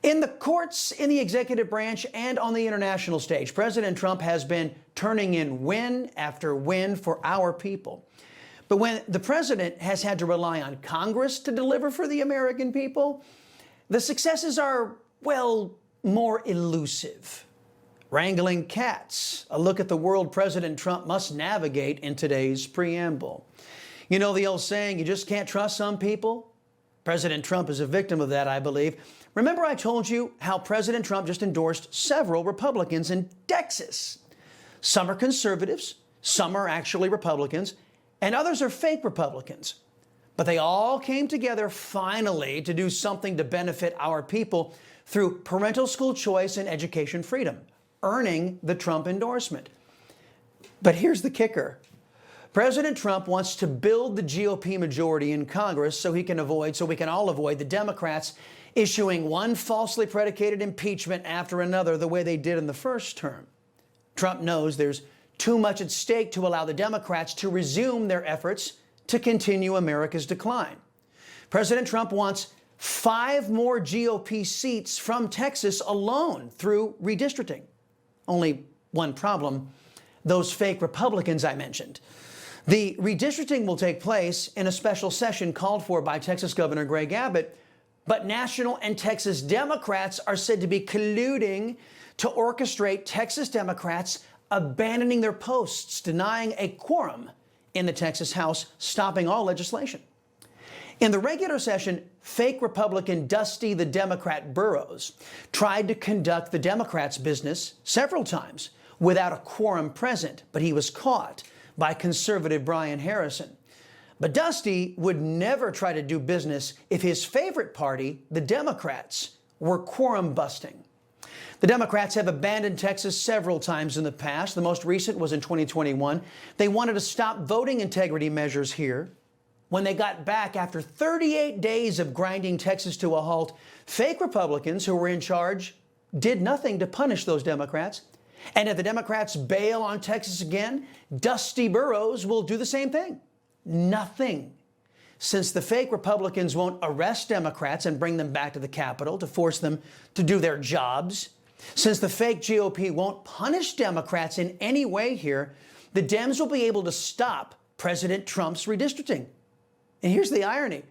In the courts, in the executive branch, and on the international stage, President Trump has been turning in win after win for our people. But when the president has had to rely on Congress to deliver for the American people, the successes are, well, more elusive. Wrangling cats, a look at the world President Trump must navigate in today's preamble. You know the old saying, you just can't trust some people? President Trump is a victim of that, I believe. Remember I told you how President Trump just endorsed several Republicans in Texas. Some are conservatives, some are actually Republicans, and others are fake Republicans. But they all came together finally to do something to benefit our people through parental school choice and education freedom, earning the Trump endorsement. But here's the kicker. President Trump wants to build the GOP majority in Congress so we can all avoid the Democrats issuing one falsely predicated impeachment after another the way they did in the first term. Trump knows there's too much at stake to allow the Democrats to resume their efforts to continue America's decline. President Trump wants 5 more GOP seats from Texas alone through redistricting. Only one problem: those fake Republicans I mentioned. The redistricting will take place in a special session called for by Texas Governor Greg Abbott, but national and Texas Democrats are said to be colluding to orchestrate Texas Democrats abandoning their posts, denying a quorum in the Texas House, stopping all legislation. In the regular session, fake Republican Dusty the Democrat Burrows tried to conduct the Democrats' business several times without a quorum present, but he was caught by conservative Brian Harrison. But Dusty would never try to do business if his favorite party, the Democrats, were quorum busting. The Democrats have abandoned Texas several times in the past. The most recent was in 2021. They wanted to stop voting integrity measures here. When they got back after 38 days of grinding Texas to a halt, fake Republicans who were in charge did nothing to punish those Democrats. And if the Democrats bail on Texas again, Dusty Burrows will do the same thing. Nothing. Since the fake Republicans won't arrest Democrats and bring them back to the Capitol to force them to do their jobs, since the fake GOP won't punish Democrats in any way here, the Dems will be able to stop President Trump's redistricting. And here's the irony.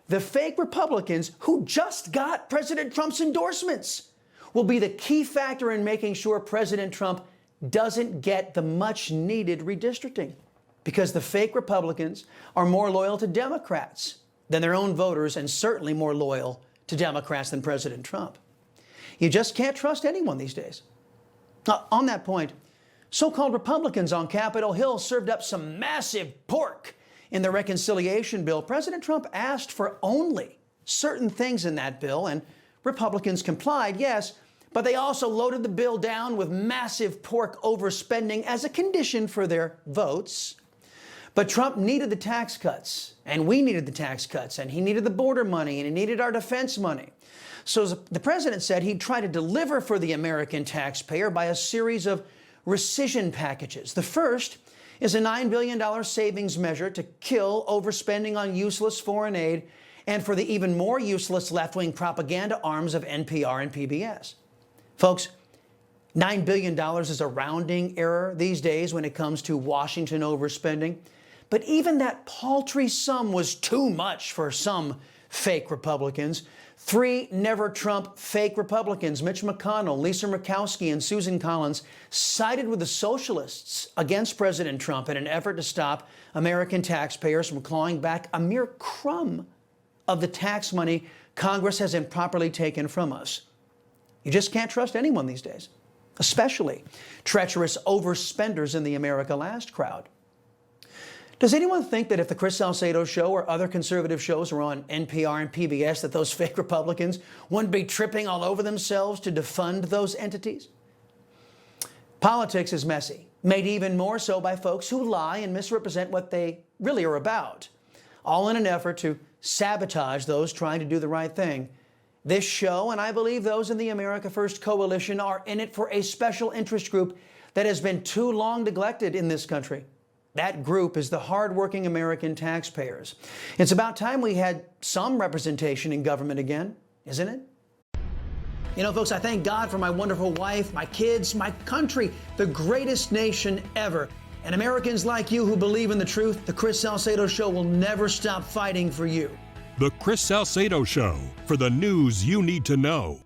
The fake Republicans who just got President Trump's endorsements will be the key factor in making sure President Trump doesn't get the much-needed redistricting, because the fake Republicans are more loyal to Democrats than their own voters, and certainly more loyal to Democrats than President Trump. You just can't trust anyone these days. On that point, so-called Republicans on Capitol Hill served up some massive pork in the reconciliation bill. President Trump asked for only certain things in that bill, and Republicans complied, yes, but they also loaded the bill down with massive pork overspending as a condition for their votes. But Trump needed the tax cuts, and we needed the tax cuts, and he needed the border money, and he needed our defense money. So the president said he'd try to deliver for the American taxpayer by a series of rescission packages. The first is a $9 billion savings measure to kill overspending on useless foreign aid and for the even more useless left-wing propaganda arms of NPR and PBS. Folks, $9 billion is a rounding error these days when it comes to Washington overspending. But even that paltry sum was too much for some fake Republicans. 3 never-Trump fake Republicans, Mitch McConnell, Lisa Murkowski, and Susan Collins, sided with the socialists against President Trump in an effort to stop American taxpayers from clawing back a mere crumb of the tax money Congress has improperly taken from us. You just can't trust anyone these days, especially treacherous overspenders in the America Last crowd. Does anyone think that if the Chris Salcedo Show or other conservative shows were on NPR and PBS, that those fake Republicans wouldn't be tripping all over themselves to defund those entities? Politics is messy, made even more so by folks who lie and misrepresent what they really are about, all in an effort to sabotage those trying to do the right thing. This show, and I believe those in the America First Coalition, are in it for a special interest group that has been too long neglected in this country. That group is the hardworking American taxpayers. It's about time we had some representation in government again, isn't it? You know, folks, I thank God for my wonderful wife, my kids, my country, the greatest nation ever. And Americans like you who believe in the truth, the Chris Salcedo Show will never stop fighting for you. The Chris Salcedo Show, for the news you need to know.